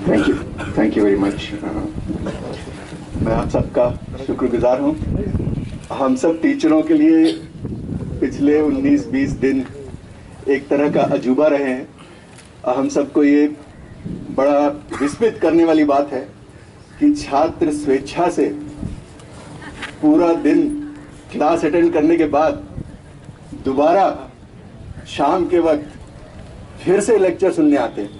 Thank you very much. मैं आप सबका शुक्रगुजार हूँ। हम सब टीचरों के लिए पिछले 19-20 दिन एक तरह का अजूबा रहे हैं। हम सबको ये बड़ा विस्मित करने वाली बात है कि छात्र स्वेच्छा से पूरा दिन क्लास अटेंड करने के बाद दोबारा शाम के वक्त फिर से लेक्चर सुनने आते हैं।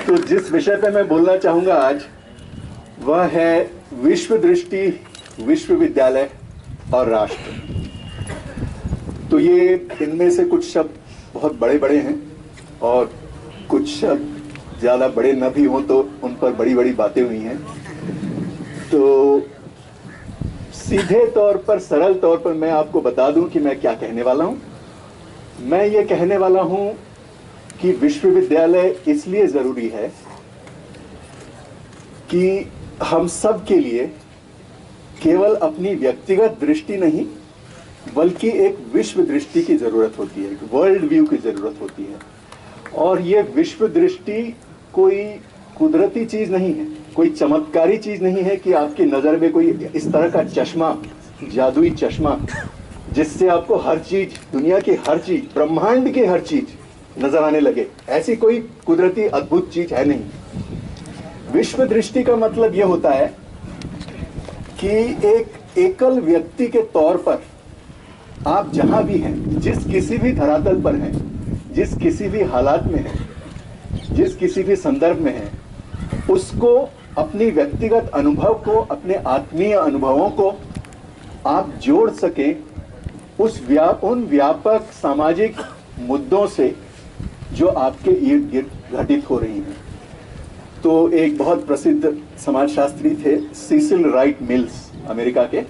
तो जिस विषय पे मैं बोलना चाहूंगा आज वह है विश्व दृष्टि, विश्वविद्यालय और राष्ट्र। तो ये इनमें से कुछ शब्द बहुत बड़े बड़े हैं और कुछ शब्द ज़्यादा बड़े न भी हों तो उन पर बड़ी बड़ी बातें हुई हैं। तो सीधे तौर पर, सरल तौर पर मैं आपको बता दूं कि मैं क्या कहने वाला हूं। मैं ये कहने वाला हूं कि विश्वविद्यालय इसलिए ज़रूरी है कि हम सब के लिए केवल अपनी व्यक्तिगत दृष्टि नहीं बल्कि एक विश्व दृष्टि की ज़रूरत होती है, एक वर्ल्ड व्यू की ज़रूरत होती है। और ये विश्व दृष्टि कोई कुदरती चीज़ नहीं है, कोई चमत्कारी चीज़ नहीं है कि आपकी नज़र में कोई इस तरह का चश्मा, जादुई चश्मा, जिससे आपको हर चीज़, दुनिया की हर चीज़, ब्रह्मांड की हर चीज़ नज़र आने लगे। ऐसी कोई कुदरती अद्भुत चीज़ है नहीं। विश्व दृष्टि का मतलब यह होता है कि एक एकल व्यक्ति के तौर पर आप जहां भी हैं, जिस किसी भी धरातल पर हैं, जिस किसी भी हालात में हैं, जिस किसी भी संदर्भ में हैं, उसको अपनी व्यक्तिगत अनुभव को, अपने आत्मीय अनुभवों को आप जोड़ सकें उन व्यापक सामाजिक मुद्दों से जो आपके इर्द गिर्द घटित हो रही हैं। तो एक बहुत प्रसिद्ध समाजशास्त्री थे, सीसिल राइट मिल्स, अमेरिका के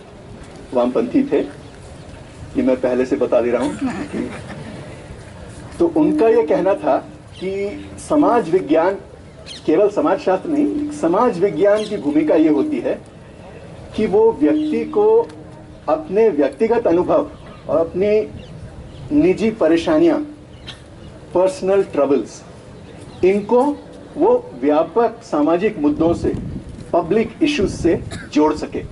वामपंथी थे, ये मैं पहले से बता दे रहा हूं। तो उनका ये कहना था कि समाज विज्ञान, केवल समाजशास्त्र नहीं, समाज विज्ञान की भूमिका ये होती है कि वो व्यक्ति को अपने व्यक्तिगत अनुभव और अपनी निजी परेशानियां, पर्सनल ट्रबल्स, इनको वो व्यापक सामाजिक मुद्दों से, पब्लिक इश्यूज से जोड़ सके।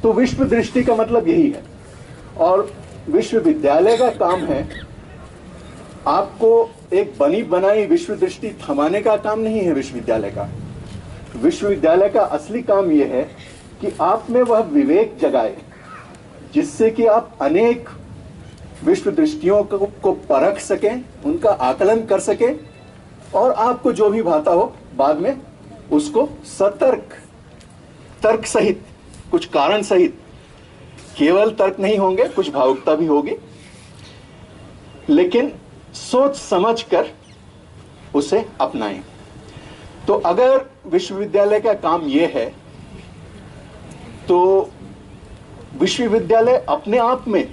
तो विश्व दृष्टि का मतलब यही है। और विश्वविद्यालय का काम है आपको एक बनी बनाई विश्व दृष्टि थमाने का काम नहीं है विश्वविद्यालय का। विश्वविद्यालय का असली काम यह है कि आप में वह विवेक जगाए जिससे कि आप अनेक विश्व दृष्टियों को परख सकें, उनका आकलन कर सकें और आपको जो भी भाता हो बाद में उसको सतर्क, तर्क सहित, कुछ कारण सहित, केवल तर्क नहीं होंगे, कुछ भावुकता भी होगी, लेकिन सोच समझ कर उसे अपनाएं। तो अगर विश्वविद्यालय का काम यह है तो विश्वविद्यालय अपने आप में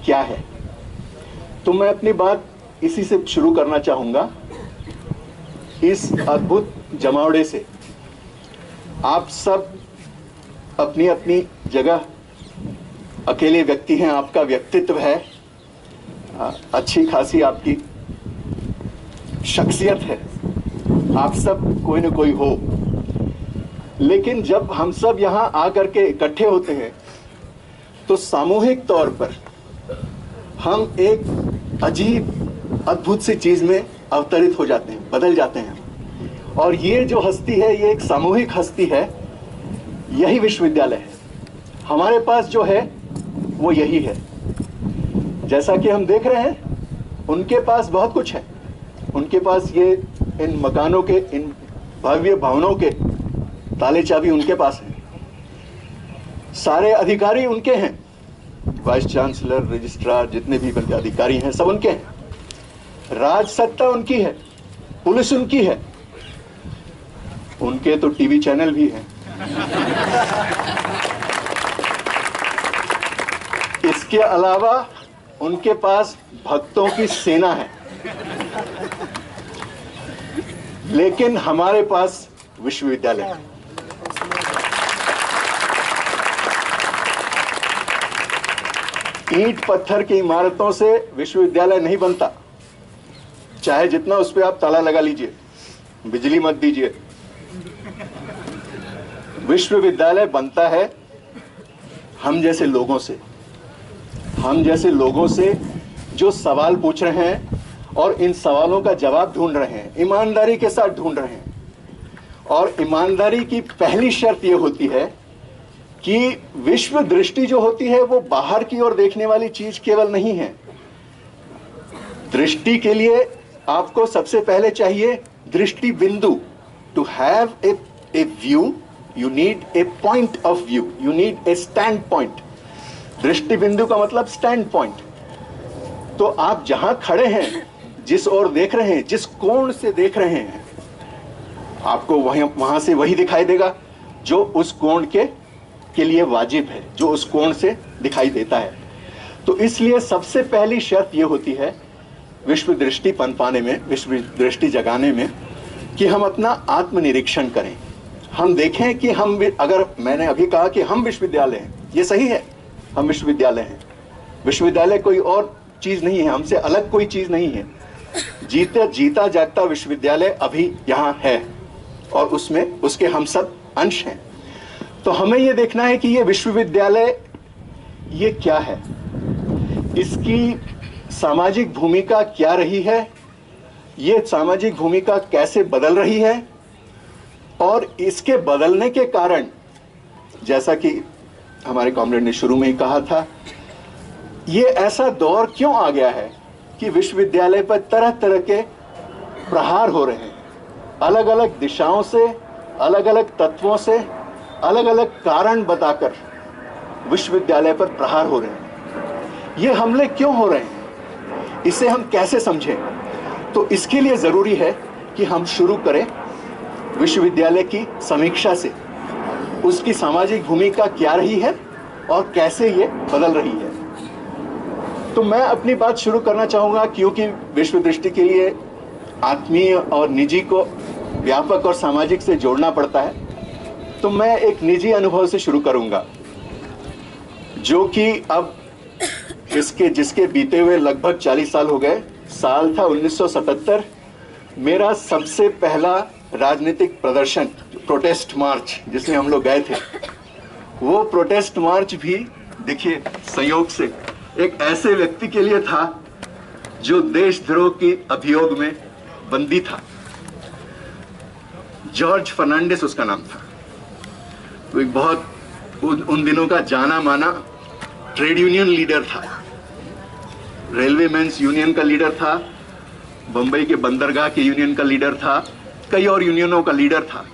क्या है? तो मैं अपनी बात इसी से शुरू करना चाहूंगा, इस अद्भुत जमावड़े से। आप सब अपनी अपनी जगह अकेले व्यक्ति हैं, आपका व्यक्तित्व है, अच्छी खासी आपकी शख्सियत है, आप सब कोई न कोई हो। लेकिन जब हम सब यहां आकर के इकट्ठे होते हैं तो सामूहिक तौर पर हम एक अजीब अद्भुत सी चीज में अवतरित हो जाते हैं, बदल जाते हैं। और ये जो हस्ती है, ये एक सामूहिक हस्ती है, यही विश्वविद्यालय है। हमारे पास जो है वो यही है। जैसा कि हम देख रहे हैं, उनके पास बहुत कुछ है। उनके पास ये इन मकानों के, इन भव्य भवनों के ताले चाबी उनके पास है, सारे अधिकारी उनके हैं, वाइस चांसलर, रजिस्ट्रार, जितने भी अधिकारी हैं सब उनके हैं, राज सत्ता उनकी है, पुलिस उनकी है, उनके तो टीवी चैनल भी हैं। इसके अलावा उनके पास भक्तों की सेना है। लेकिन हमारे पास विश्वविद्यालय है। ईंट पत्थर की इमारतों से विश्वविद्यालय नहीं बनता, चाहे जितना उस पर आप ताला लगा लीजिए, बिजली मत दीजिए। विश्वविद्यालय बनता है हम जैसे लोगों से, हम जैसे लोगों से जो सवाल पूछ रहे हैं और इन सवालों का जवाब ढूंढ रहे हैं, ईमानदारी के साथ ढूंढ रहे हैं। और ईमानदारी की पहली शर्त यह होती है कि विश्व दृष्टि जो होती है वो बाहर की ओर देखने वाली चीज केवल नहीं है। दृष्टि के लिए आपको सबसे पहले चाहिए दृष्टि बिंदु। To have a view you need a point of view, you need a stand point. दृष्टि बिंदु का मतलब स्टैंड पॉइंट। तो आप जहां खड़े हैं, जिस ओर देख रहे हैं, जिस कोण से देख रहे हैं, आपको वहां से वही दिखाई देगा जो उस कोण के लिए वाजिब है, जो उस कोण से दिखाई देता है। तो इसलिए सबसे पहली शर्त यह होती है विश्व दृष्टि पनपाने में, विश्व दृष्टि जगाने में, कि हम अपना आत्मनिरीक्षण करें। हम देखें कि हम, अगर मैंने अभी कहा कि हम विश्वविद्यालय हैं, ये सही है, हम विश्वविद्यालय हैं। विश्वविद्यालय कोई और चीज नहीं है, हमसे अलग कोई चीज नहीं है। जीता जागता विश्वविद्यालय अभी यहाँ है और उसमें उसके हम सब अंश हैं। तो हमें यह देखना है कि ये विश्वविद्यालय ये क्या है, इसकी सामाजिक भूमिका क्या रही है, ये सामाजिक भूमिका कैसे बदल रही है, और इसके बदलने के कारण, जैसा कि हमारे कॉमरेड ने शुरू में ही कहा था, ये ऐसा दौर क्यों आ गया है कि विश्वविद्यालय पर तरह तरह के प्रहार हो रहे हैं, अलग अलग दिशाओं से, अलग अलग तत्वों से, अलग अलग कारण बताकर विश्वविद्यालय पर प्रहार हो रहे हैं। ये हमले क्यों हो रहे हैं, इसे हम कैसे समझें? तो इसके लिए जरूरी है कि हम शुरू करें विश्वविद्यालय की समीक्षा से, उसकी सामाजिक भूमिका क्या रही है और कैसे ये बदल रही है। तो मैं अपनी बात शुरू करना चाहूंगा, क्योंकि विश्व दृष्टि के लिए आत्मीय और निजी को व्यापक और सामाजिक से जोड़ना पड़ता है। तो मैं एक निजी अनुभव से शुरू करूंगा, जो कि अब जिसके बीते हुए लगभग 40 साल हो गए। साल था 1977। मेरा सबसे पहला राजनीतिक प्रदर्शन, प्रोटेस्ट मार्च जिसमें हम लोग गए थे, वो प्रोटेस्ट मार्च भी देखिए संयोग से एक ऐसे व्यक्ति के लिए था जो देशद्रोह की अभियोग में बंदी था। जॉर्ज फर्नांडिस उसका नाम था। तो एक बहुत उन दिनों का जाना माना ट्रेड यूनियन लीडर था, रेलवे मेंस यूनियन का लीडर था, बंबई के बंदरगाह के यूनियन का लीडर था, कई और यूनियनों का लीडर था।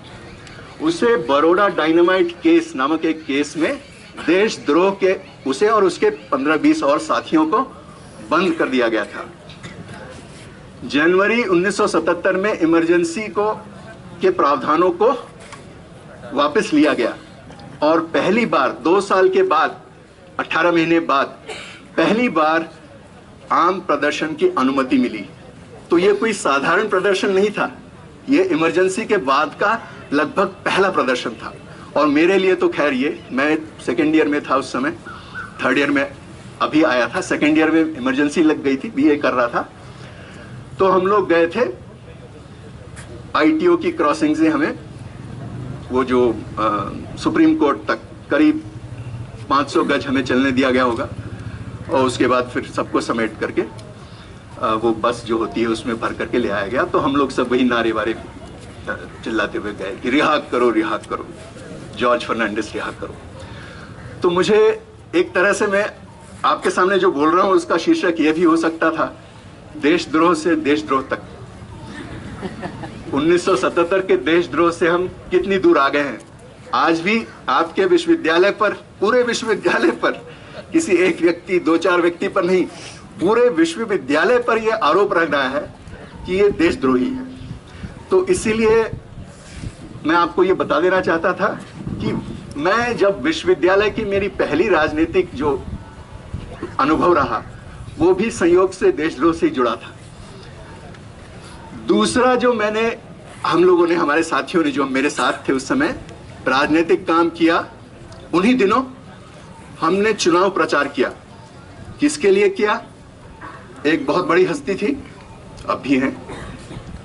उसे बड़ौदा डायनामाइट केस नामक एक केस में देशद्रोह के उसे और उसके 15-20 और साथियों को बंद कर दिया गया था। जनवरी 1977 में इमरजेंसी के प्रावधानों को वापस लिया गया और पहली बार 2 साल के बाद, 18 महीने बाद, पहली बार आम प्रदर्शन की अनुमति मिली। तो ये कोई साधारण प्रदर्शन नहीं था, ये इमरजेंसी के बाद का लगभग पहला प्रदर्शन था। और मेरे लिए तो खैर, ये मैं सेकेंड ईयर में था उस समय, थर्ड ईयर में अभी आया था, सेकेंड ईयर में इमरजेंसी लग गई थी, बीए कर रहा था। तो हम लोग गए थे आईटीओ की क्रॉसिंग से, हमें वो जो सुप्रीम कोर्ट तक करीब 500 गज हमें चलने दिया गया होगा, और उसके बाद फिर सबको समेट करके वो बस जो होती है उसमें भर करके ले आया गया। तो हम लोग सब वही नारे वारे चिल्लाते हुए गए कि रिहा करो, रिहा करो, जॉर्ज फर्नांडिस रिहा करो। तो मुझे एक तरह से, मैं आपके सामने जो बोल रहा हूं उसका शीर्षक यह भी हो सकता था, देशद्रोह से देशद्रोह तक। 1977 के देशद्रोह से हम कितनी दूर आ गए हैं। आज भी आपके विश्वविद्यालय पर, पूरे विश्वविद्यालय पर, किसी एक व्यक्ति, 2-4 व्यक्ति पर नहीं, पूरे विश्वविद्यालय पर यह आरोप लग रहा है कि यह देशद्रोही है। तो इसीलिए मैं आपको यह बता देना चाहता था कि मैं जब विश्वविद्यालय की मेरी पहली राजनीतिक जो अनुभव रहा, वो भी संयोग से देशद्रोह से ही जुड़ा था। दूसरा जो हम लोगों ने, हमारे साथियों ने जो मेरे साथ थे उस समय राजनीतिक काम किया, उन्हीं दिनों हमने चुनाव प्रचार किया। किसके लिए किया? एक बहुत बड़ी हस्ती थी, अब भी हैं,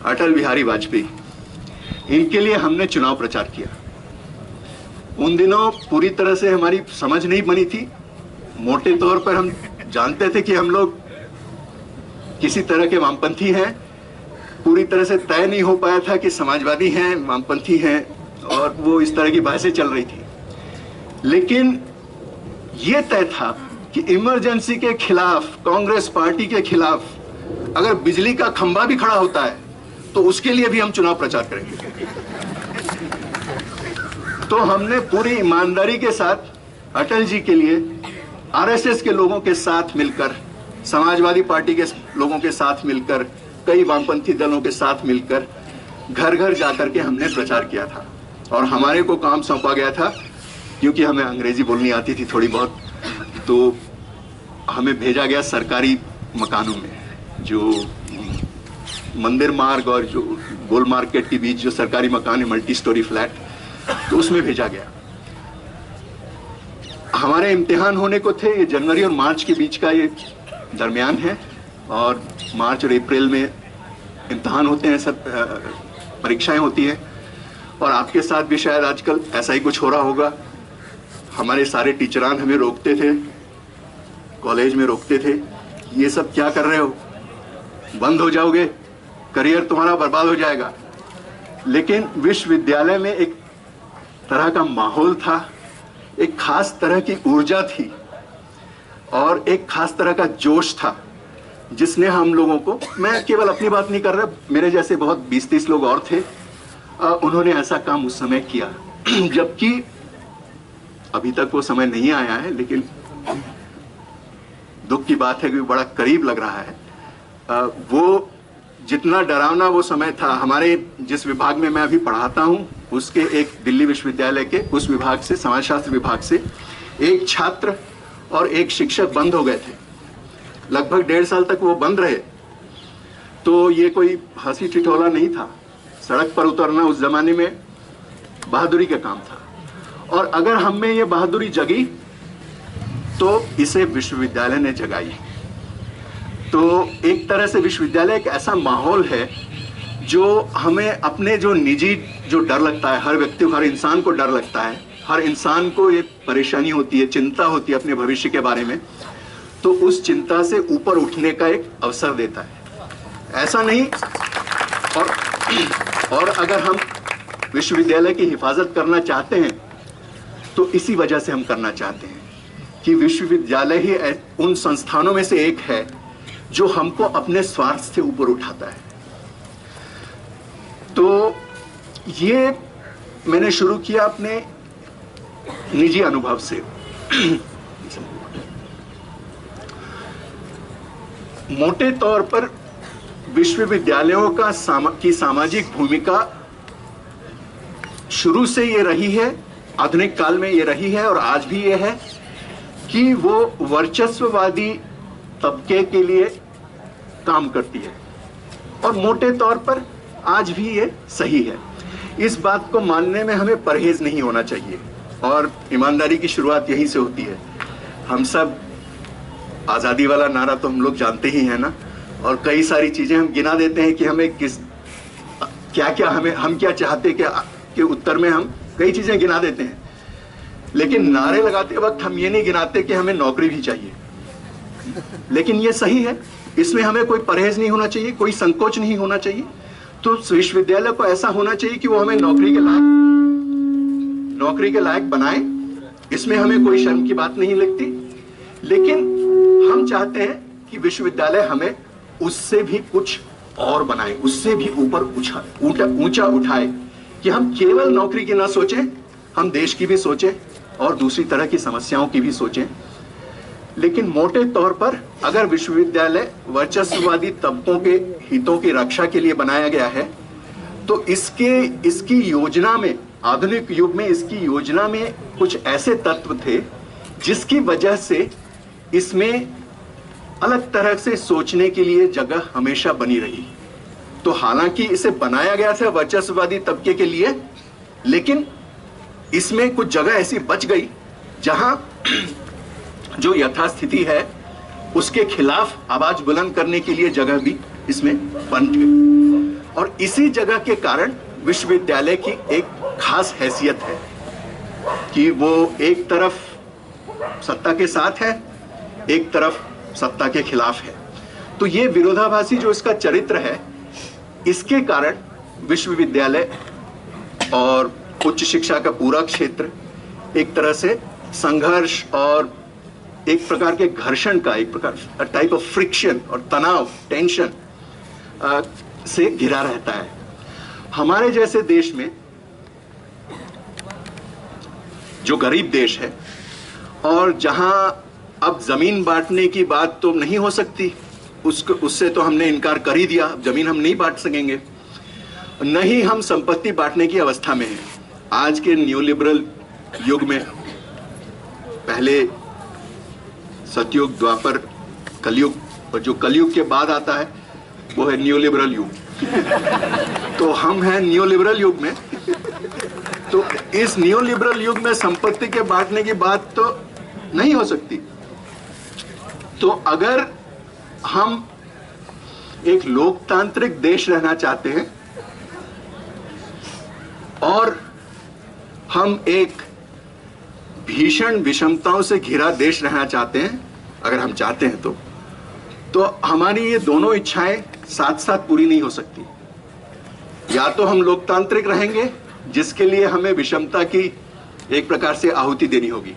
अटल बिहारी वाजपेयी, इनके लिए हमने चुनाव प्रचार किया। उन दिनों पूरी तरह से हमारी समझ नहीं बनी थी। मोटे तौर पर हम जानते थे कि हम लोग किसी तरह के वामपंथी हैं, पूरी तरह से तय नहीं हो पाया था कि समाजवादी हैं, वामपंथी हैं, और वो इस तरह की बहसें चल रही थी। लेकिन ये तय था कि इमरजेंसी के खिलाफ, कांग्रेस पार्टी के खिलाफ अगर बिजली का खंभा भी खड़ा होता है तो उसके लिए भी हम चुनाव प्रचार करेंगे। तो हमने पूरी ईमानदारी के साथ अटल जी के लिए आरएसएस के लोगों के साथ मिलकर, समाजवादी पार्टी के लोगों के साथ मिलकर, कई वामपंथी दलों के साथ मिलकर घर घर जाकर के हमने प्रचार किया था। और हमारे को काम सौंपा गया था, क्योंकि हमें अंग्रेजी बोलनी आती थी थोड़ी बहुत, तो हमें भेजा गया सरकारी मकानों में, जो मंदिर मार्ग और जो गोल मार्केट के बीच जो सरकारी मकान है, मल्टी स्टोरी फ्लैट, तो उसमें भेजा गया। हमारे इम्तिहान होने को थे, ये जनवरी और मार्च के बीच का ये दरमियान है, और मार्च और अप्रैल में इम्तिहान होते हैं, सब परीक्षाएं होती हैं। और आपके साथ भी शायद आजकल ऐसा ही कुछ हो रहा होगा। हमारे सारे टीचरान हमें रोकते थे, कॉलेज में रोकते थे, ये सब क्या कर रहे हो, बंद हो जाओगे, करियर तुम्हारा बर्बाद हो जाएगा। लेकिन विश्वविद्यालय में एक तरह का माहौल था, एक खास तरह की ऊर्जा थी और एक खास तरह का जोश था, जिसने हम लोगों को, मैं केवल अपनी बात नहीं कर रहा, मेरे जैसे बहुत 20-30 लोग और थे, उन्होंने ऐसा काम उस समय किया। जबकि अभी तक वो समय नहीं आया है, लेकिन दुख की बात है कि बड़ा करीब लग रहा है। वो जितना डरावना वो समय था, हमारे जिस विभाग में मैं अभी पढ़ाता हूँ, उसके एक दिल्ली विश्वविद्यालय के उस विभाग से, समाजशास्त्र विभाग से, एक छात्र और एक शिक्षक बंद हो गए थे। लगभग 1.5 साल तक वो बंद रहे। तो ये कोई हंसी ठिठोला नहीं था। सड़क पर उतरना उस जमाने में बहादुरी का काम था, और अगर हम में ये बहादुरी जगी तो इसे विश्वविद्यालय ने जगाई। तो एक तरह से विश्वविद्यालय एक ऐसा माहौल है जो हमें अपने जो निजी जो डर लगता है, हर व्यक्ति को, हर इंसान को डर लगता है, हर इंसान को ये परेशानी होती है, चिंता होती है अपने भविष्य के बारे में, तो उस चिंता से ऊपर उठने का एक अवसर देता है। ऐसा नहीं, और अगर हम विश्वविद्यालय की हिफाजत करना चाहते हैं तो इसी वजह से हम करना चाहते हैं कि विश्वविद्यालय ही उन संस्थानों में से एक है जो हमको अपने स्वार्थ से ऊपर उठाता है। तो ये मैंने शुरू किया अपने निजी अनुभव से। मोटे तौर पर विश्वविद्यालयों की सामाजिक भूमिका शुरू से ये रही है, आधुनिक काल में ये रही है और आज भी ये है कि वो वर्चस्ववादी तबके के लिए काम करती है, और मोटे तौर पर आज भी ये सही है। इस बात को मानने में हमें परहेज नहीं होना चाहिए, और ईमानदारी की शुरुआत यहीं से होती है। हम सब आज़ादी वाला नारा तो हम लोग जानते ही हैं ना, और कई सारी चीज़ें हम गिना देते हैं कि हमें हम क्या चाहते के उत्तर में हम कई चीज़ें गिना देते हैं, लेकिन नारे लगाते वक्त हम ये नहीं गिनाते कि हमें नौकरी भी चाहिए। लेकिन ये सही है, इसमें हमें कोई परहेज नहीं होना चाहिए, कोई संकोच नहीं होना चाहिए। तो विश्वविद्यालय को ऐसा होना चाहिए कि वो हमें नौकरी के लायक बनाए, इसमें हमें कोई शर्म की बात नहीं लगती। लेकिन हम चाहते हैं कि विश्वविद्यालय हमें उससे भी कुछ और बनाए, उससे भी ऊपर ऊंचा उठाए, कि हम केवल नौकरी की ना सोचें, हम देश की भी सोचें और दूसरी तरह की समस्याओं की भी सोचें। लेकिन मोटे तौर पर अगर विश्वविद्यालय वर्चस्ववादी तबकों के हितों की रक्षा के लिए बनाया गया है, तो इसकी योजना में, आधुनिक युग में इसकी योजना में कुछ ऐसे तत्व थे जिसकी वजह से इसमें अलग तरह से सोचने के लिए जगह हमेशा बनी रही। तो हालांकि इसे बनाया गया था वर्चस्ववादी तबके के लिए, लेकिन इसमें कुछ जगह ऐसी बच गई जहां जो यथास्थिति है उसके खिलाफ आवाज बुलंद करने के लिए जगह भी इसमें बन गई। और इसी जगह के कारण विश्वविद्यालय की एक खास हैसियत है कि वो एक तरफ सत्ता के साथ है, एक तरफ सत्ता के खिलाफ है। तो ये विरोधाभासी जो इसका चरित्र है, इसके कारण विश्वविद्यालय और उच्च शिक्षा का पूरा क्षेत्र एक तरह से संघर्ष और एक प्रकार के घर्षण का, एक प्रकार टाइप ऑफ फ्रिक्शन और तनाव, टेंशन से घिरा रहता है। हमारे जैसे देश में, जो गरीब देश है और जहां अब जमीन बांटने की बात तो नहीं हो सकती, उससे तो हमने इनकार कर ही दिया, जमीन हम नहीं बांट सकेंगे, न ही हम संपत्ति बांटने की अवस्था में हैं। आज के न्यू लिबरल युग में, पहले सतयुग, द्वापर, कलयुग, और जो कलयुग के बाद आता है वो है न्यू लिबरल युग। तो हम हैं न्यू लिबरल युग में। तो इस न्यू लिबरल युग में संपत्ति के बांटने की बात तो नहीं हो सकती। तो अगर हम एक लोकतांत्रिक देश रहना चाहते हैं और हम एक भीषण विषमताओं से घिरा देश रहना चाहते हैं, अगर हम चाहते हैं तो हमारी ये दोनों इच्छाएं साथ साथ पूरी नहीं हो सकती। या तो हम लोकतांत्रिक रहेंगे, जिसके लिए हमें विषमता की एक प्रकार से आहुति देनी होगी,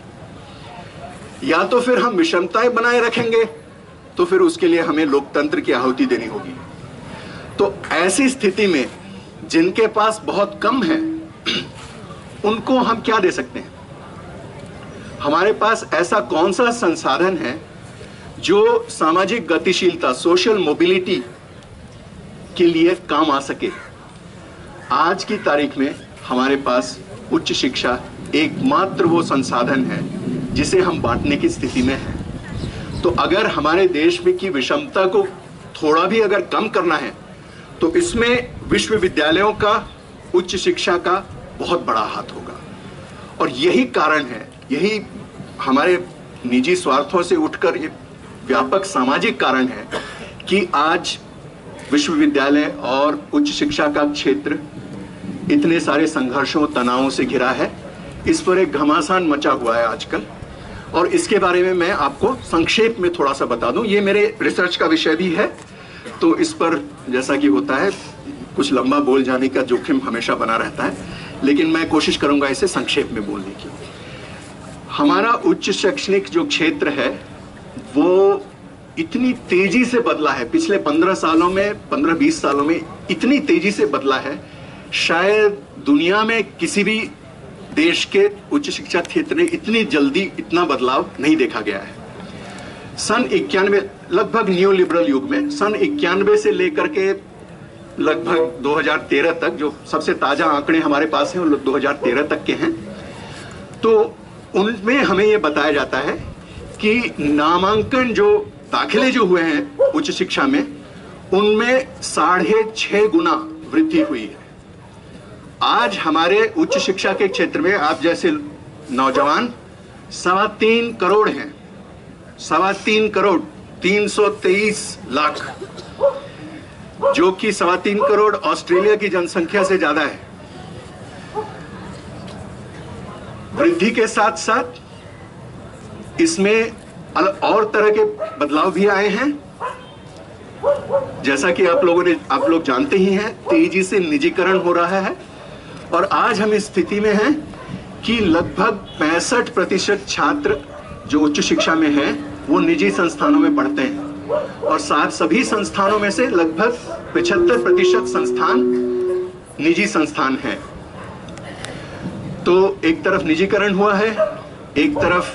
या तो फिर हम विषमताएं बनाए रखेंगे, तो फिर उसके लिए हमें लोकतंत्र की आहुति देनी होगी। तो ऐसी स्थिति में जिनके पास बहुत कम है, उनको हम क्या दे सकते हैं? हमारे पास ऐसा कौन सा संसाधन है जो सामाजिक गतिशीलता, सोशल मोबिलिटी के लिए काम आ सके? आज की तारीख में हमारे पास उच्च शिक्षा एकमात्र वो संसाधन है जिसे हम बांटने की स्थिति में हैं। तो अगर हमारे देश में की विषमता को थोड़ा भी अगर कम करना है, तो इसमें विश्वविद्यालयों का, उच्च शिक्षा का बहुत बड़ा हाथ होगा। और यही कारण है, यही हमारे निजी स्वार्थों से उठकर ये व्यापक सामाजिक कारण है कि आज विश्वविद्यालय और उच्च शिक्षा का क्षेत्र इतने सारे संघर्षों, तनावों से घिरा है। इस पर एक घमासान मचा हुआ है आजकल, और इसके बारे में मैं आपको संक्षेप में थोड़ा सा बता दूं। ये मेरे रिसर्च का विषय भी है, तो इस पर जैसा कि होता है कुछ लंबा बोल जाने का जोखिम हमेशा बना रहता है, लेकिन मैं कोशिश करूंगा इसे संक्षेप में बोलने की। हमारा उच्च शैक्षणिक जो क्षेत्र है वो इतनी तेजी से बदला है, पिछले 15 सालों में, 15-20 सालों में इतनी तेजी से बदला है, शायद दुनिया में किसी भी देश के उच्च शिक्षा क्षेत्र में इतनी जल्दी इतना बदलाव नहीं देखा गया है। सन 91, लगभग न्यू लिबरल युग में, सन 91 से लेकर के लगभग 2013 तक, जो सबसे ताजा आंकड़े हमारे पास हैं वो 2013 तक के हैं, तो उनमें हमें ये बताया जाता है कि नामांकन, जो दाखिले जो हुए हैं उच्च शिक्षा में, उनमें 6.5 गुना वृद्धि हुई है। आज हमारे उच्च शिक्षा के क्षेत्र में आप जैसे नौजवान 3.25 करोड़ हैं, 3.25 करोड़ 323 लाख, जो कि 3.25 करोड़ ऑस्ट्रेलिया की जनसंख्या से ज्यादा है। वृद्धि के साथ साथ इसमें और तरह के बदलाव भी आए हैं, जैसा कि आप लोग जानते ही हैं, तेजी से निजीकरण हो रहा है। और आज हम इस स्थिति में हैं कि लगभग 65% छात्र जो उच्च शिक्षा में हैं वो निजी संस्थानों में पढ़ते हैं, और सभी संस्थानों में से लगभग 75% संस्थान निजी संस्थान हैं। तो एक तरफ निजीकरण हुआ है, एक तरफ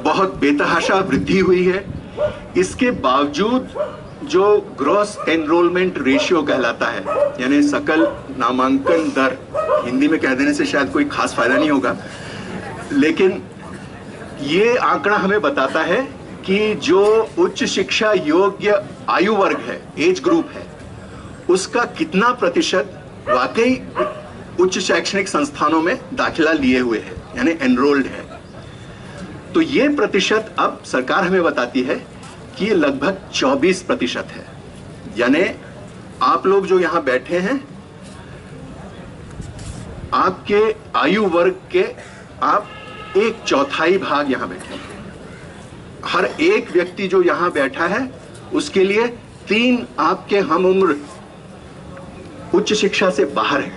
बहुत बेतहाशा वृद्धि हुई है। इसके बावजूद जो ग्रॉस एनरोलमेंट रेशियो कहलाता है, यानी सकल नामांकन दर, हिंदी में कह देने से शायद कोई खास फायदा नहीं होगा, लेकिन ये आंकड़ा हमें बताता है कि जो उच्च शिक्षा योग्य आयु वर्ग है, एज ग्रुप है, उसका कितना प्रतिशत वाकई उच्च शैक्षणिक संस्थानों में दाखिला लिए हुए है, यानी एनरोल्ड है। तो ये प्रतिशत अब सरकार हमें बताती है कि ये लगभग 24% है। यानी आप लोग जो यहां बैठे हैं, आपके आयु वर्ग के आप 1/4 भाग यहां बैठे हैं। हर एक व्यक्ति जो यहां बैठा है उसके लिए 3 आपके हम उम्र उच्च शिक्षा से बाहर है।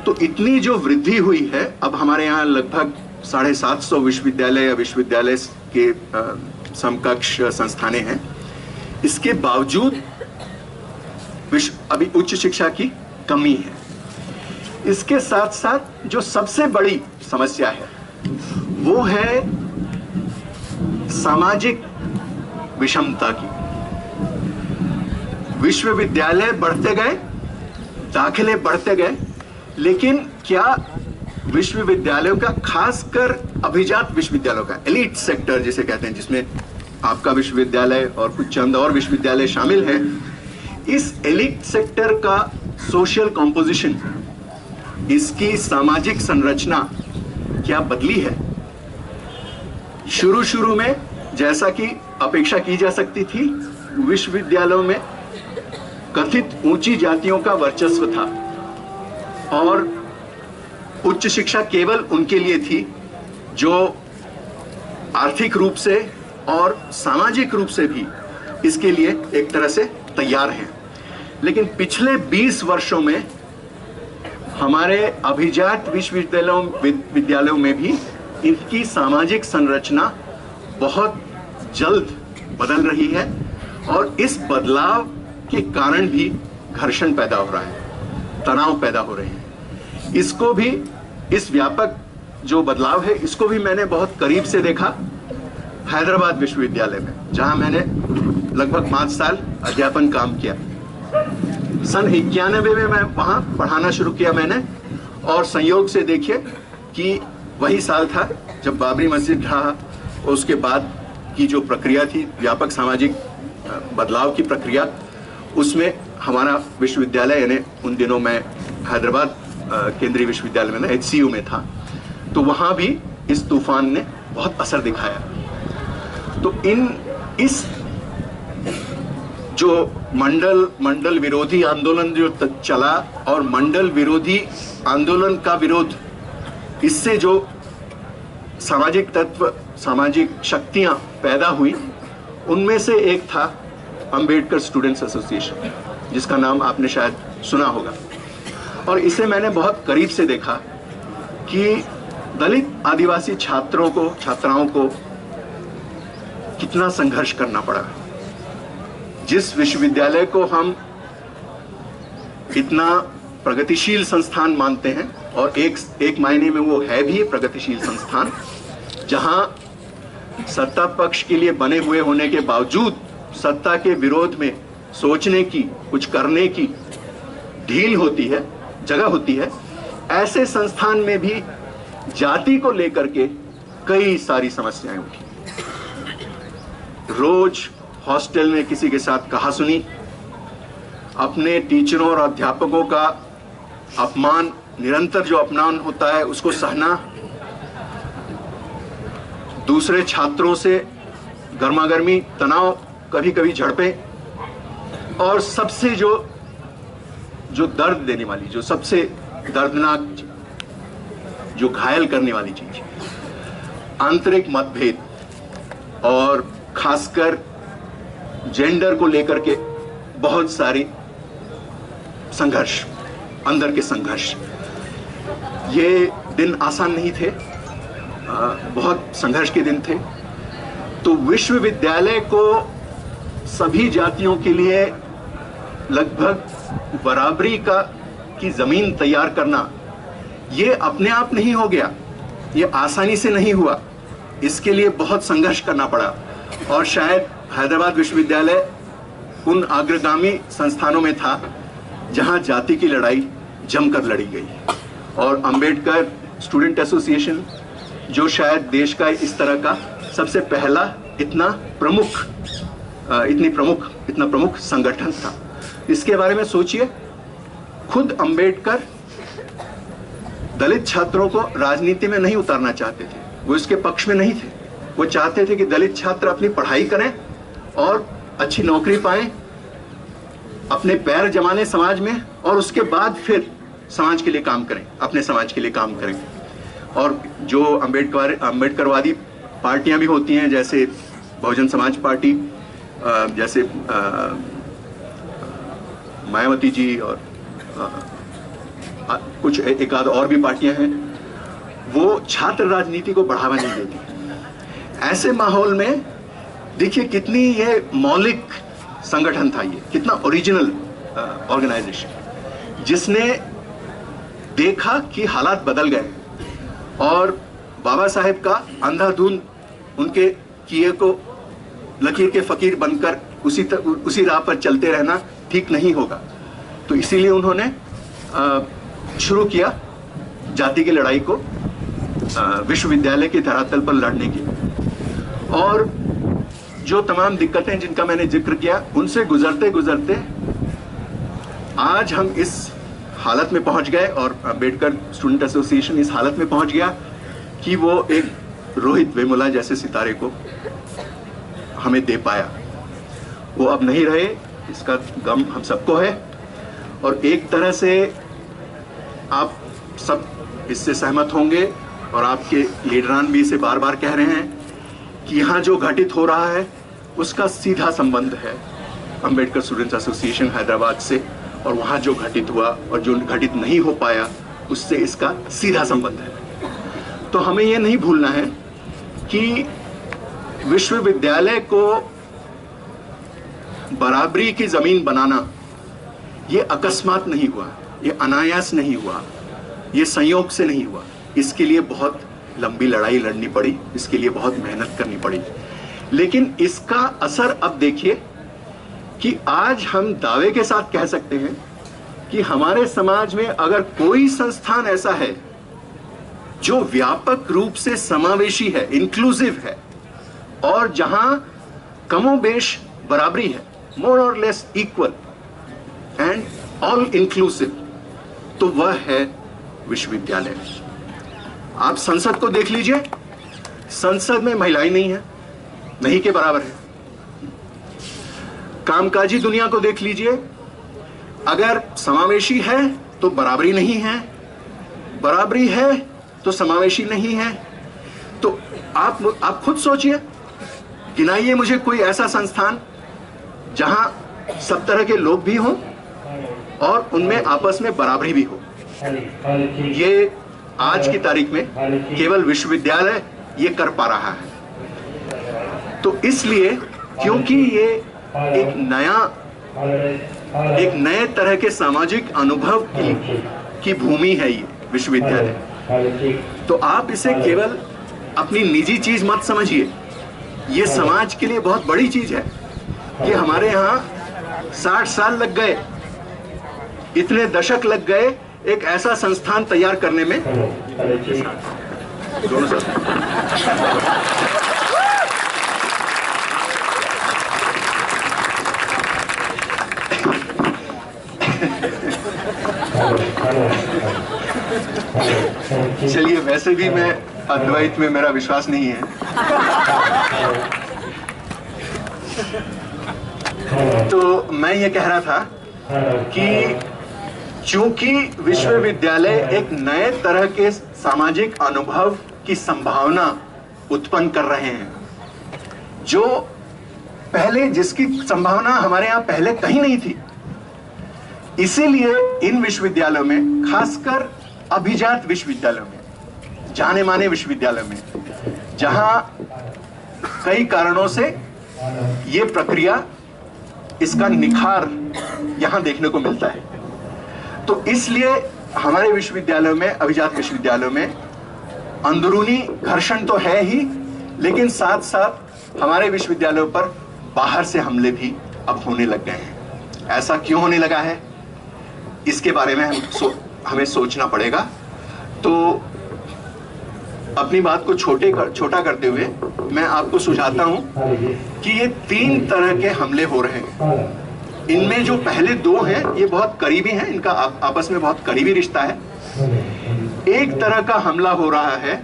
तो इतनी जो वृद्धि हुई है, अब हमारे यहाँ लगभग 750 विश्वविद्यालय या विश्वविद्यालय के समकक्ष संस्थानें हैं। इसके बावजूद अभी उच्च शिक्षा की कमी है। इसके साथ साथ जो सबसे बड़ी समस्या है वो है सामाजिक विषमता की। विश्वविद्यालय बढ़ते गए, दाखिले बढ़ते गए, लेकिन क्या विश्वविद्यालयों का, खासकर अभिजात विश्वविद्यालयों का, एलिट सेक्टर जिसे कहते हैं, जिसमें आपका विश्वविद्यालय और कुछ चंद और विश्वविद्यालय शामिल हैं, इस एलिट सेक्टर का सोशल कॉम्पोजिशन, इसकी सामाजिक संरचना क्या बदली है? शुरू में जैसा कि अपेक्षा की जा सकती थी, विश्वविद्यालयों में कथित ऊंची जातियों का वर्चस्व था और उच्च शिक्षा केवल उनके लिए थी जो आर्थिक रूप से और सामाजिक रूप से भी इसके लिए एक तरह से तैयार हैं। लेकिन पिछले 20 वर्षों में हमारे अभिजात विश्वविद्यालयों में भी इनकी सामाजिक संरचना बहुत जल्द बदल रही है और इस बदलाव के कारण भी घर्षण पैदा हो रहा है, तनाव पैदा हो रहे हैं। इसको भी, इस व्यापक जो बदलाव है, इसको भी मैंने बहुत करीब से देखा हैदराबाद विश्वविद्यालय में, जहां मैंने लगभग 5 साल अध्यापन काम किया। सन 91 में मैं वहां पढ़ाना शुरू किया मैंने, और संयोग से देखिए कि वही साल था जब बाबरी मस्जिद ढहा। उसके बाद की जो प्रक्रिया थी, व्यापक सामाजिक बदलाव की प्रक्रिया, उसमें हमारा विश्वविद्यालय, यानी उन दिनों मैं हैदराबाद केंद्रीय विश्वविद्यालय में ना, HCU में था, तो वहां भी इस तूफान ने बहुत असर दिखाया। तो इस जो मंडल विरोधी आंदोलन जो चला और मंडल विरोधी आंदोलन का विरोध, इससे जो सामाजिक तत्व, सामाजिक शक्तियां पैदा हुई, उनमें से एक था अंबेडकर स्टूडेंट्स एसोसिएशन, जिसका नाम आपने शायद सुना होगा। और इसे मैंने बहुत करीब से देखा कि दलित आदिवासी छात्राओं को कितना संघर्ष करना पड़ा। जिस विश्वविद्यालय को हम इतना प्रगतिशील संस्थान मानते हैं, और एक मायने में वो है भी प्रगतिशील संस्थान, जहां सत्ता पक्ष के लिए बने हुए होने के बावजूद सत्ता के विरोध में सोचने की, कुछ करने की ढील होती है, जगह होती है, ऐसे संस्थान में भी जाति को लेकर के कई सारी समस्याएं उठी। रोज हॉस्टल में किसी के साथ कहासुनी, अपने टीचरों और अध्यापकों का अपमान, निरंतर जो अपमान होता है उसको सहना, दूसरे छात्रों से गर्मागर्मी, तनाव, कभी कभी झड़पें, और सबसे जो दर्द देने वाली, जो सबसे दर्दनाक, जो घायल करने वाली चीज, आंतरिक मतभेद, और खासकर जेंडर को लेकर के बहुत सारी संघर्ष, अंदर के संघर्ष। ये दिन आसान नहीं थे, बहुत संघर्ष के दिन थे। तो विश्वविद्यालय को सभी जातियों के लिए लगभग बराबरी की जमीन तैयार करना, ये अपने आप नहीं हो गया, ये आसानी से नहीं हुआ। इसके लिए बहुत संघर्ष करना पड़ा, और शायद हैदराबाद विश्वविद्यालय उन अग्रगामी संस्थानों में था जहां जाति की लड़ाई जमकर लड़ी गई। और अंबेडकर स्टूडेंट एसोसिएशन, जो शायद देश का इस तरह का सबसे पहला इतना प्रमुख संगठन था, इसके बारे में सोचिए। खुद अंबेडकर दलित छात्रों को राजनीति में नहीं उतारना चाहते थे, वो इसके पक्ष में नहीं थे, वो चाहते थे कि दलित छात्र अपनी पढ़ाई करें और अच्छी नौकरी पाएं, अपने पैर जमाने समाज में, और उसके बाद फिर समाज के लिए काम करें, अपने समाज के लिए काम करें। और जो अम्बेडकरवादी पार्टियां भी होती हैं, जैसे बहुजन समाज पार्टी, जैसे मायावती जी और कुछ एक आध और भी पार्टियां हैं, वो छात्र राजनीति को बढ़ावा नहीं देती। ऐसे माहौल में देखिए कितनी ये मौलिक संगठन था, ये कितना ओरिजिनल ऑर्गेनाइजेशन, जिसने देखा कि हालात बदल गए और बाबा साहेब का अंधाधुंध उनके किए को लकीर के फकीर बनकर उसी राह पर चलते रहना ठीक नहीं होगा। तो इसीलिए उन्होंने शुरू किया जाति की लड़ाई को विश्वविद्यालय के धरातल पर लड़ने की। और जो तमाम दिक्कतें जिनका मैंने जिक्र किया, उनसे गुजरते गुजरते आज हम इस हालत में पहुंच गए, और अम्बेडकर स्टूडेंट एसोसिएशन इस हालत में पहुंच गया कि वो एक रोहित वेमुला जैसे सितारे को हमें दे पाया। वो अब नहीं रहे, इसका गम हम सबको है। और एक तरह से आप सब इससे सहमत होंगे, और आपके लीडरान भी इसे बार बार कह रहे हैं कि यहाँ जो घटित हो रहा है उसका सीधा संबंध है अम्बेडकर स्टूडेंट्स एसोसिएशन हैदराबाद से, और वहाँ जो घटित हुआ और जो घटित नहीं हो पाया उससे इसका सीधा संबंध है। तो हमें ये नहीं भूलना है कि विश्वविद्यालय को बराबरी की जमीन बनाना ये अकस्मात नहीं हुआ, ये अनायास नहीं हुआ, ये संयोग से नहीं हुआ। इसके लिए बहुत लंबी लड़ाई लड़नी पड़ी, इसके लिए बहुत मेहनत करनी पड़ी। लेकिन इसका असर अब देखिए कि आज हम दावे के साथ कह सकते हैं कि हमारे समाज में अगर कोई संस्थान ऐसा है जो व्यापक रूप से समावेशी है, इंक्लूसिव है, और जहां कमोबेश बराबरी है, मोर और less equal and all inclusive, तो वह है विश्वविद्यालय। आप संसद को देख लीजिए, संसद में महिलाएं नहीं है, नहीं के बराबर है। कामकाजी दुनिया को देख लीजिए, अगर समावेशी है तो बराबरी नहीं है, बराबरी है तो समावेशी नहीं है। तो आप खुद सोचिए, गिनाइए मुझे कोई ऐसा संस्थान जहां सब तरह के लोग भी हों और उनमें आपस में बराबरी भी हो। ये आज की तारीख में केवल विश्वविद्यालय ये कर पा रहा है। तो इसलिए क्योंकि ये एक नए तरह के सामाजिक अनुभव की भूमि है ये विश्वविद्यालय, तो आप इसे केवल अपनी निजी चीज मत समझिए, ये समाज के लिए बहुत बड़ी चीज है। कि हमारे यहाँ 60 साल लग गए, इतने दशक लग गए एक ऐसा संस्थान तैयार करने में। दोनों साथ चलिए, वैसे भी मैं अद्वैत में मेरा विश्वास नहीं है, तो मैं ये कह रहा था कि चूंकि विश्वविद्यालय एक नए तरह के सामाजिक अनुभव की संभावना उत्पन्न कर रहे हैं, जो पहले जिसकी संभावना हमारे यहाँ पहले कहीं नहीं थी, इसीलिए इन विश्वविद्यालयों में, खासकर अभिजात विश्वविद्यालयों में, जाने माने विश्वविद्यालयों में, जहां कई कारणों से ये प्रक्रिया, इसका निखार यहां देखने को मिलता है। तो इसलिए हमारे विश्वविद्यालयों में, अभिजात विश्वविद्यालयों में अंदरूनी घर्षण तो है ही, लेकिन साथ साथ हमारे विश्वविद्यालयों पर बाहर से हमले भी अब होने लग गए हैं। ऐसा क्यों होने लगा है, इसके बारे में हमें सोचना पड़ेगा। तो अपनी बात को छोटा करते हुए मैं आपको सुझाता हूं कि ये 3 तरह के हमले हो रहे हैं। इनमें जो पहले 2 हैं ये बहुत करीबी हैं, इनका आपस में बहुत करीबी रिश्ता है। एक तरह का हमला हो रहा है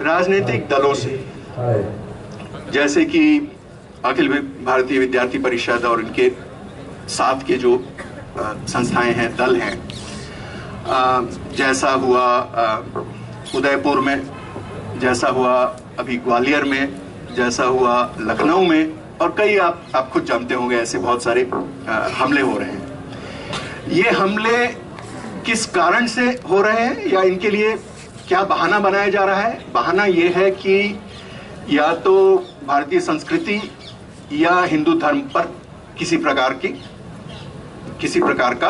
राजनीतिक दलों से, जैसे कि अखिल भारतीय विद्यार्थी परिषद और इनके साथ के जो संस्थाएं हैं, दल हैं, जैसा हुआ उदयपुर में, जैसा हुआ अभी ग्वालियर में, जैसा हुआ लखनऊ में, और कई आप खुद जानते होंगे ऐसे बहुत सारे हमले हो रहे हैं। ये हमले किस कारण से हो रहे हैं या इनके लिए क्या बहाना बनाया जा रहा है? बहाना ये है कि या तो भारतीय संस्कृति या हिंदू धर्म पर किसी प्रकार का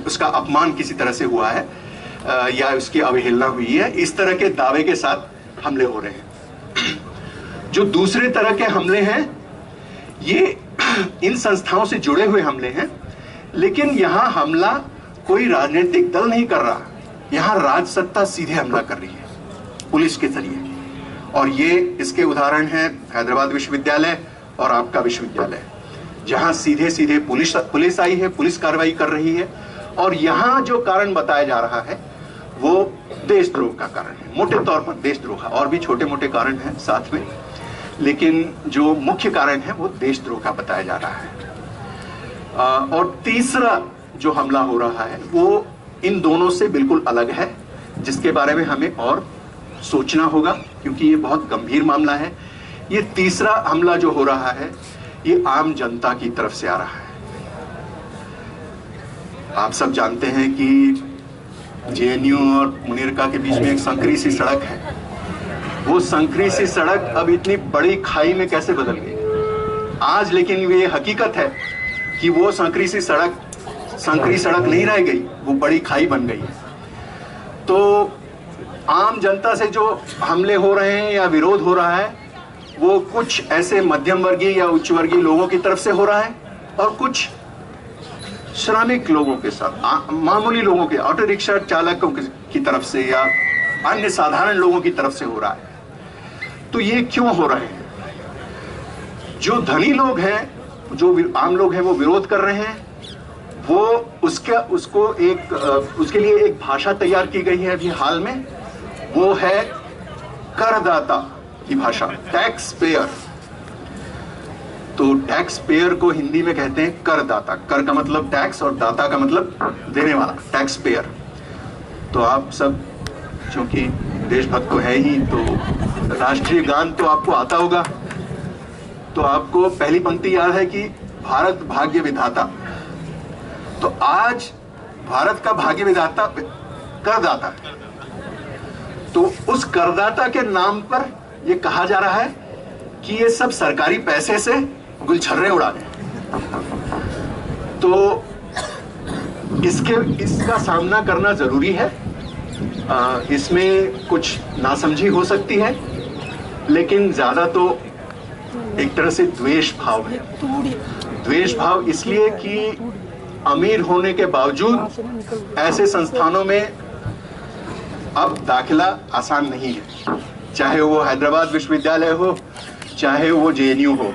उसका अपमान किसी तरह से हुआ है या उसकी अवहेलना हुई है, इस तरह के दावे के साथ हमले हो रहे हैं। जो दूसरे तरह के हमले हैं ये इन संस्थाओं से जुड़े हुए हमले हैं, लेकिन यहाँ हमला कोई राजनीतिक दल नहीं कर रहा, यहाँ राज सत्ता सीधे हमला कर रही है पुलिस के जरिए। और ये इसके उदाहरण हैं हैदराबाद विश्वविद्यालय और आपका विश्वविद्यालय, जहां सीधे सीधे पुलिस आई है, पुलिस कार्रवाई कर रही है। और यहां जो कारण बताया जा रहा है वो देशद्रोह का कारण है, मोटे तौर पर देशद्रोह। और भी छोटे मोटे कारण हैं साथ में, लेकिन जो मुख्य कारण है वो देशद्रोह का बताया जा रहा है। और तीसरा जो हमला हो रहा है वो इन दोनों से बिल्कुल अलग है, जिसके बारे में हमें और सोचना होगा, क्योंकि ये बहुत गंभीर मामला है। ये तीसरा हमला जो हो रहा है ये आम जनता की तरफ से आ रहा है। आप सब जानते हैं कि जेएनयू और मुनीरका के बीच में एक संकरी सी सड़क है। वो संकरी सी सड़क अब इतनी बड़ी खाई में कैसे बदल गई आज, लेकिन ये हकीकत है कि वो संकरी सड़क नहीं रह गई, वो बड़ी खाई बन गई है। तो आम जनता से जो हमले हो रहे हैं या विरोध हो रहा है वो कुछ ऐसे मध्यम वर्गीय या उच्च वर्गीय लोगों की तरफ से हो रहा है, और कुछ श्रमिक लोगों के साथ, मामूली लोगों के, ऑटो रिक्शा चालकों की तरफ से या अन्य साधारण लोगों की तरफ से हो रहा है। तो ये क्यों हो रहे हैं? जो धनी लोग हैं, जो आम लोग हैं, वो विरोध कर रहे हैं। वो उसके लिए एक भाषा तैयार की गई है अभी हाल में, वो है करदाता की भाषा, टैक्स पेयर। तो टैक्स पेयर को हिंदी में कहते हैं करदाता। कर का मतलब टैक्स और दाता का मतलब देने वाला, टैक्स पेयर। तो आप सब चूंकि देशभक्त तो है ही, तो राष्ट्रीय गान तो आपको आता होगा। तो आपको पहली पंक्ति याद है कि भारत भाग्य विधाता। तो आज भारत का भाग्य विधाता करदाता है। तो उस करदाता के नाम पर यह कहा जा रहा है कि ये सब सरकारी पैसे से गुलछर्रे उड़ा रहे हैं। तो इसका सामना करना जरूरी है। इसमें कुछ नासमझी हो सकती है, लेकिन ज्यादा तो एक तरह से द्वेष भाव है। द्वेष भाव इसलिए कि अमीर होने के बावजूद ऐसे संस्थानों में अब दाखिला आसान नहीं है, चाहे वो हैदराबाद विश्वविद्यालय हो, चाहे वो जेएनयू हो।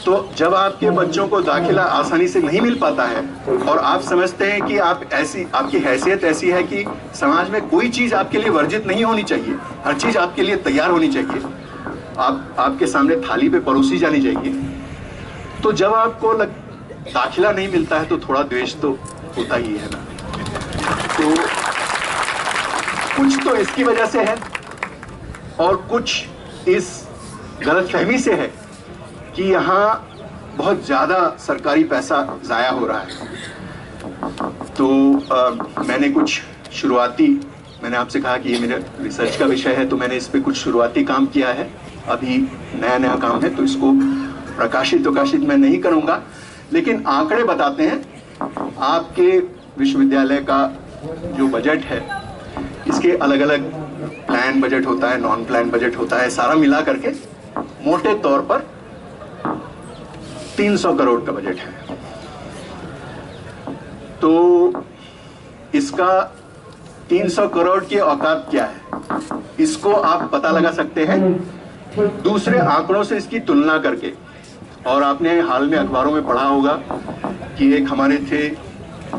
तो जब आपके बच्चों को दाखिला आसानी से नहीं मिल पाता है और आप समझते हैं कि आपकी हैसियत ऐसी है कि समाज में कोई चीज आपके लिए वर्जित नहीं होनी चाहिए, हर चीज आपके लिए तैयार होनी चाहिए, आपके सामने थाली पे परोसी जानी चाहिए। तो जब आपको दाखिला नहीं मिलता है तो थोड़ा द्वेष तो होता ही है ना। तो कुछ तो इसकी वजह से है और कुछ इस गलतफहमी से है कि यहाँ बहुत ज्यादा सरकारी पैसा जाया हो रहा है। तो मैंने आपसे कहा कि ये मेरे रिसर्च का विषय है, तो मैंने इस पे कुछ शुरुआती काम किया है। अभी नया काम है, तो इसको प्रकाशित मैं नहीं करूंगा, लेकिन आंकड़े बताते हैं आपके विश्वविद्यालय का जो बजट है, इसके अलग अलग प्लान बजट होता है, नॉन प्लान बजट होता है, सारा मिला करके मोटे तौर पर 300 करोड़ का बजट है। तो इसका 300 करोड़ की औकात क्या है, इसको आप पता लगा सकते हैं दूसरे आंकड़ों से इसकी तुलना करके। और आपने हाल में अखबारों में पढ़ा होगा कि एक हमारे थे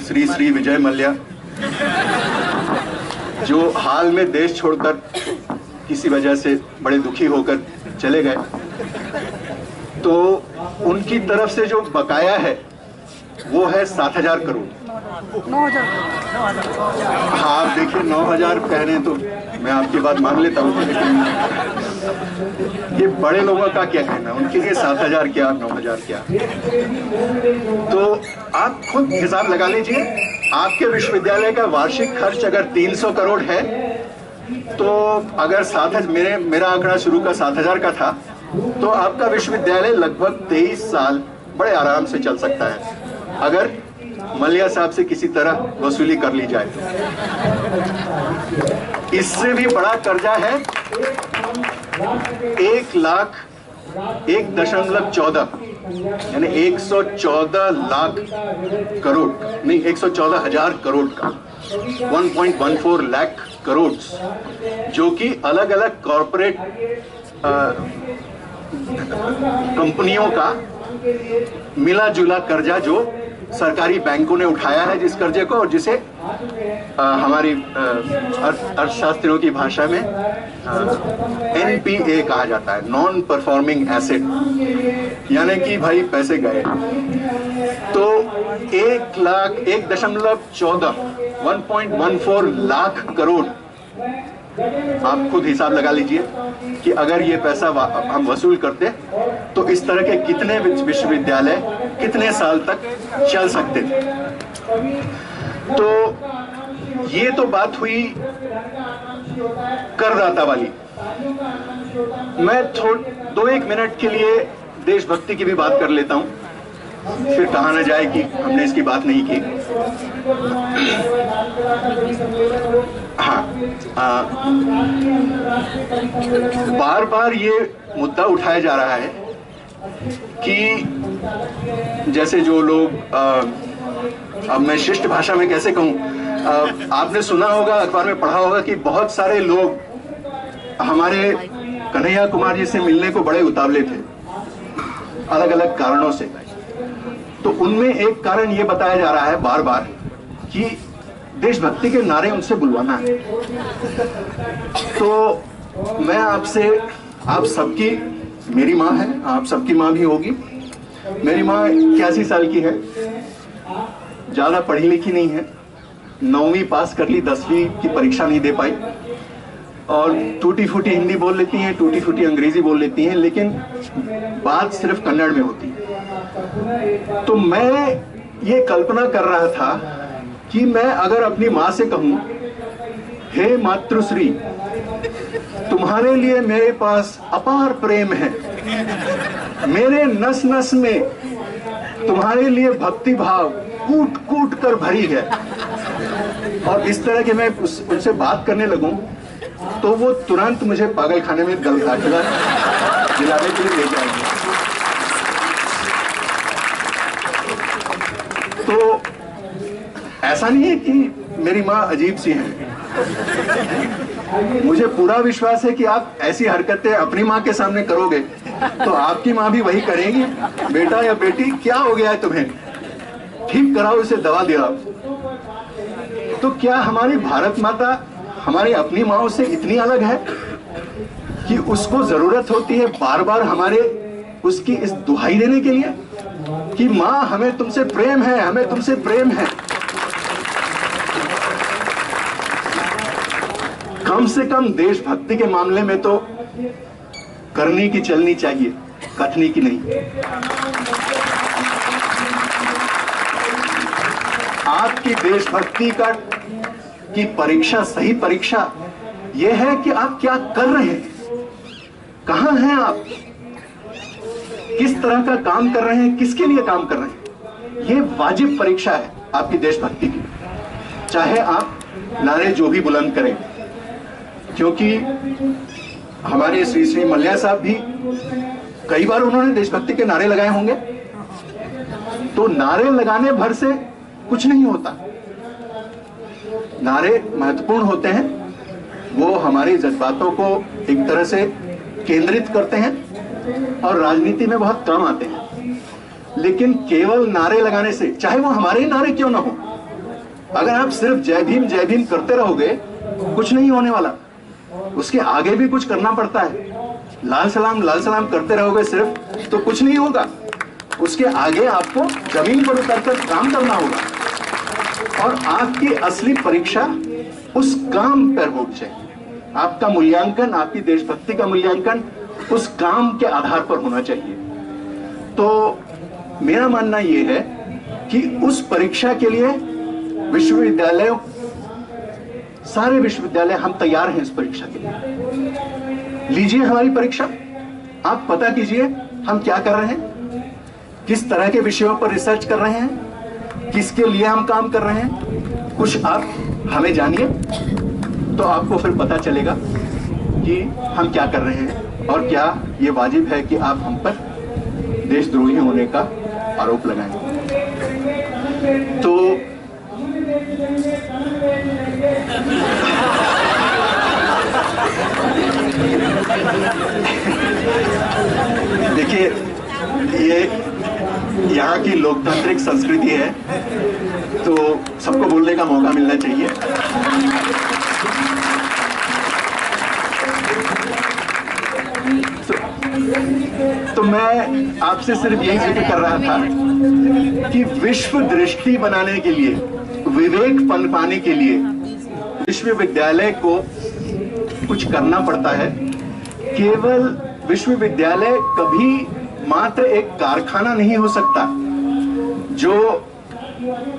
श्री विजय मल्ल्या, जो हाल में देश छोड़कर किसी वजह से बड़े दुखी होकर चले गए, तो उनकी तरफ से जो बकाया है वो है 7,000 करोड़। 9,000। हाँ, आप देखिए 9,000 कह रहे हैं तो मैं आपकी बात मान लेता हूँ, लेकिन ये बड़े लोगों का क्या कहना, उनके लिए 7,000 क्या 9,000 क्या। तो आप खुद हिसाब लगा लीजिए, आपके विश्वविद्यालय का वार्षिक खर्च अगर 300 करोड़ है, तो अगर 7,000, मेरा आंकड़ा शुरू का 7,000 का था, तो आपका विश्वविद्यालय लगभग 23 साल बड़े आराम से चल सकता है, अगर मल्लिया साहब से किसी तरह वसूली कर ली जाए। इससे भी बड़ा कर्जा है 1,14 यानी 114 लाख करोड़, नहीं 114,000 करोड़ का, 1.14 लाख करोड़, जो कि अलग अलग कॉरपोरेट कंपनियों का मिला जुला कर्जा जो सरकारी बैंकों ने उठाया है, जिस कर्जे को, और जिसे हमारी अर्थशास्त्रियों की भाषा में NPA कहा जाता है, नॉन परफॉर्मिंग एसेट, यानी कि भाई पैसे गए। तो 1,14 लाख करोड़, आप खुद हिसाब लगा लीजिए कि अगर ये पैसा हम वसूल करते तो इस तरह के कितने विश्वविद्यालय कितने साल तक चल सकते थे। तो ये तो बात हुई करदाता वाली। मैं 2-1 मिनट के लिए देशभक्ति की भी बात कर लेता हूं, फिर कहा न जाए कि हमने इसकी बात नहीं की। हाँ, बार बार ये मुद्दा उठाया जा रहा है कि जैसे जो लोग, अब मैं शिष्ट भाषा में कैसे कहूं, आपने सुना होगा, अखबार में पढ़ा होगा कि बहुत सारे लोग हमारे कन्हैया कुमार जी से मिलने को बड़े उतावले थे, अलग अलग कारणों से। तो उनमें एक कारण ये बताया जा रहा है बार बार कि देशभक्ति के नारे उनसे बुलवाना है। तो मैं आपसे, आप सबकी, मेरी माँ है, आप सबकी माँ भी होगी, मेरी माँ 81 साल की है, ज्यादा पढ़ी लिखी नहीं है, 9वीं पास कर ली, 10वीं की परीक्षा नहीं दे पाई, और टूटी फूटी हिंदी बोल लेती हैं, टूटी फूटी अंग्रेजी बोल लेती हैं, लेकिन बात सिर्फ कन्नड़ में होती है। तो मैं ये कल्पना कर रहा था कि मैं अगर अपनी माँ से कहूं, हे मातृश्री, तुम्हारे लिए मेरे पास अपार प्रेम है, मेरे नस नस में तुम्हारे लिए भक्ति भाव कूट कूट कर भरी है, और इस तरह के मैं उनसे बात करने लगूं, तो वो तुरंत मुझे पागल खाने में दाखिला दिलाने के लिए ले जाएंगे। तो ऐसा नहीं है कि मेरी माँ अजीब सी है, मुझे पूरा विश्वास है कि आप ऐसी हरकतें अपनी माँ के सामने करोगे तो आपकी माँ भी वही करेगी। बेटा या बेटी, क्या हो गया है तुम्हें, ठीक कराओ इसे, दवा दिलाओ। तो क्या हमारी भारत माता हमारी अपनी माँओं से इतनी अलग है कि उसको जरूरत होती है बार बार हमारे उसकी इस दुहाई देने के लिए कि माँ हमें तुमसे प्रेम है, हमें तुमसे प्रेम है। कम से कम देशभक्ति के मामले में तो करनी की चलनी चाहिए, कथनी की नहीं। आपकी देशभक्ति की परीक्षा, सही परीक्षा यह है कि आप क्या कर रहे हैं, कहां हैं आप, किस तरह का काम कर रहे हैं, किसके लिए काम कर रहे हैं। यह वाजिब परीक्षा है आपकी देशभक्ति की, चाहे आप नारे जो भी बुलंद करें। क्योंकि हमारे श्री श्री मल्लिया साहब भी कई बार उन्होंने देशभक्ति के नारे लगाए होंगे, तो नारे लगाने भर से कुछ नहीं होता। नारे महत्वपूर्ण होते हैं, वो हमारे जज्बातों को एक तरह से केंद्रित करते हैं और राजनीति में बहुत काम आते हैं। लेकिन केवल नारे लगाने से, चाहे वो हमारे ही नारे क्यों ना हो, अगर आप सिर्फ जय भीम करते रहोगे कुछ नहीं होने वाला, उसके आगे भी कुछ करना पड़ता है। लाल सलाम करते रहोगे सिर्फ तो कुछ नहीं होगा। उसके आगे आपको जमीन पर उतरकर काम करना होगा और आपकी असली परीक्षा उस काम पर होनी चाहिए। आपका मूल्यांकन, आपकी देशभक्ति का मूल्यांकन उस काम के आधार पर होना चाहिए। तो मेरा मानना यह है कि उस परीक्षा के लिए विश्वविद्यालयों, सारे विश्वविद्यालय हम तैयार हैं इस परीक्षा के लिए। लीजिए हमारी परीक्षा, आप पता कीजिए हम क्या कर रहे हैं, किस तरह के विषयों पर रिसर्च कर रहे हैं, किसके लिए हम काम कर रहे हैं, कुछ आप हमें जानिए तो आपको फिर पता चलेगा कि हम क्या कर रहे हैं और क्या ये वाजिब है कि आप हम पर देशद्रोही होने का आरोप लगाएं। तो देखिए, ये यहाँ की लोकतांत्रिक संस्कृति है तो सबको बोलने का मौका मिलना चाहिए। तो मैं आपसे सिर्फ यही जिक्र कर रहा था कि विश्व दृष्टि बनाने के लिए, विवेक पनपाने के लिए विश्वविद्यालय को कुछ करना पड़ता है। केवल विश्वविद्यालय कभी मात्र एक कारखाना नहीं हो सकता जो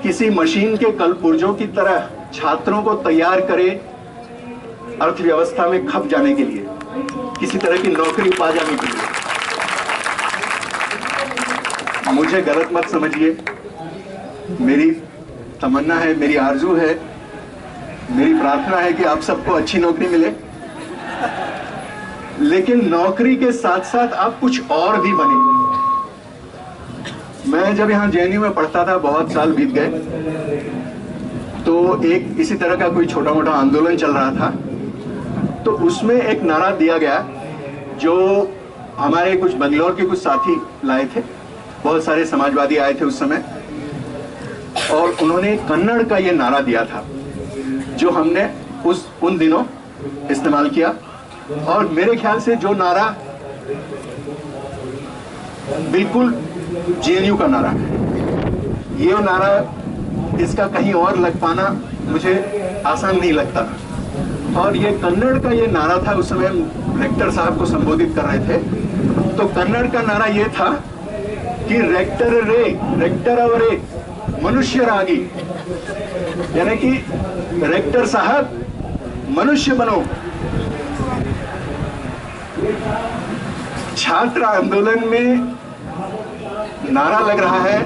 किसी मशीन के कलपुर्जों की तरह छात्रों को तैयार करे अर्थव्यवस्था में खप जाने के लिए, किसी तरह की नौकरी पा जाने के लिए। मुझे गलत मत समझिए, मेरी तमन्ना है, मेरी आरजू है, मेरी प्रार्थना है कि आप सबको अच्छी नौकरी मिले, लेकिन नौकरी के साथ साथ आप कुछ और भी बने। मैं जब यहाँ जेएनयू में पढ़ता था, बहुत साल बीत गए, तो एक इसी तरह का कोई छोटा मोटा आंदोलन चल रहा था। तो उसमें एक नारा दिया गया जो हमारे कुछ बंगलौर के कुछ साथी लाए थे, बहुत सारे समाजवादी आए थे उस समय, और उन्होंने कन्नड़ का ये नारा दिया था जो हमने उन दिनों इस्तेमाल किया। और मेरे ख्याल से जो नारा बिल्कुल जेएनयू का नारा है, ये नारा, इसका कहीं और लग पाना मुझे आसान नहीं लगता। और ये कन्नड़ का ये नारा था, उस समय रेक्टर साहब को संबोधित कर रहे थे। तो कन्नड़ का नारा ये था कि रेक्टर अवरे मनुष्य रागी, यानी कि रेक्टर साहब मनुष्य बनो। छात्र आंदोलन में नारा लग रहा है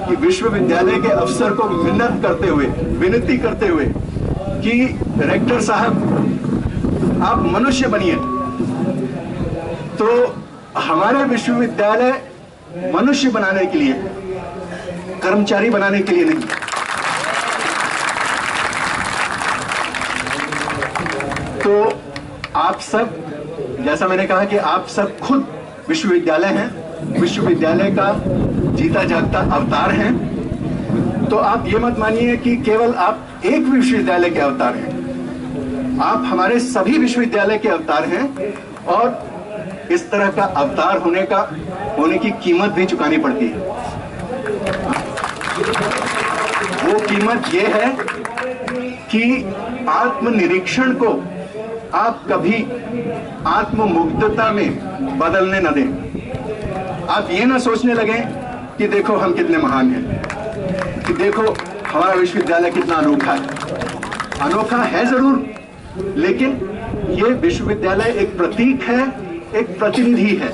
कि विश्वविद्यालय के अफसर को मिन्नत करते हुए, विनती करते हुए कि रेक्टर साहब आप मनुष्य बनिए। तो हमारे विश्वविद्यालय मनुष्य बनाने के लिए, कर्मचारी बनाने के लिए नहीं। तो आप सब, जैसा मैंने कहा कि आप सब खुद विश्वविद्यालय हैं, विश्वविद्यालय का जीता जागता अवतार हैं। तो आप ये मत मानिए कि केवल आप एक विश्वविद्यालय के अवतार हैं, आप हमारे सभी विश्वविद्यालय के अवतार हैं। और इस तरह का अवतार होने की कीमत भी चुकानी पड़ती है। वो कीमत ये है कि आत्मनिरीक्षण को आप कभी आत्ममुग्धता में बदलने न दें। आप ये ना सोचने लगे कि देखो हम कितने महान हैं, कि देखो हमारा विश्वविद्यालय कितना अनोखा है। अनोखा है जरूर, लेकिन ये विश्वविद्यालय एक प्रतीक है, एक प्रतिनिधि है।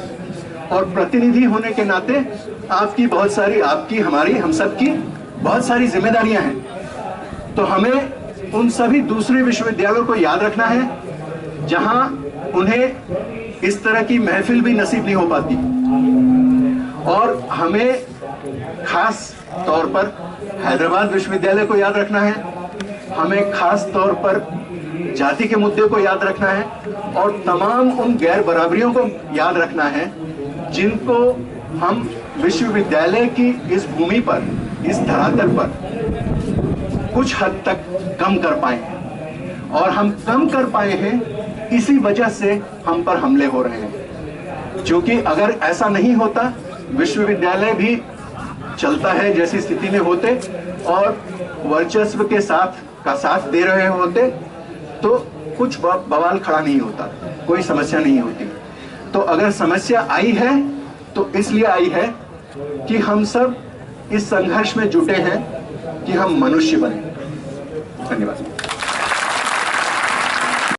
और प्रतिनिधि होने के नाते आपकी बहुत सारी, आपकी, हमारी, हम सबकी बहुत सारी जिम्मेदारियां हैं। तो हमें उन सभी दूसरे विश्वविद्यालयों को याद रखना है जहां उन्हें इस तरह की महफिल भी नसीब नहीं हो पाती। और हमें खास तौर पर हैदराबाद विश्वविद्यालय को याद रखना है, हमें खास तौर पर जाति के मुद्दे को याद रखना है, और तमाम उन गैर बराबरियों को याद रखना है जिनको हम विश्वविद्यालय की इस भूमि पर, इस धरातल पर कुछ हद तक कम कर पाए हैं। और हम कम कर पाए हैं, इसी वजह से हम पर हमले हो रहे हैं। क्योंकि अगर ऐसा नहीं होता, विश्वविद्यालय भी चलता है जैसी स्थिति में होते और वर्चस्व के साथ दे रहे होते, तो कुछ बवाल खड़ा नहीं होता, कोई समस्या नहीं होती। तो अगर समस्या आई है तो इसलिए आई है कि हम सब इस संघर्ष में जुटे हैं कि हम मनुष्य बने। धन्यवाद।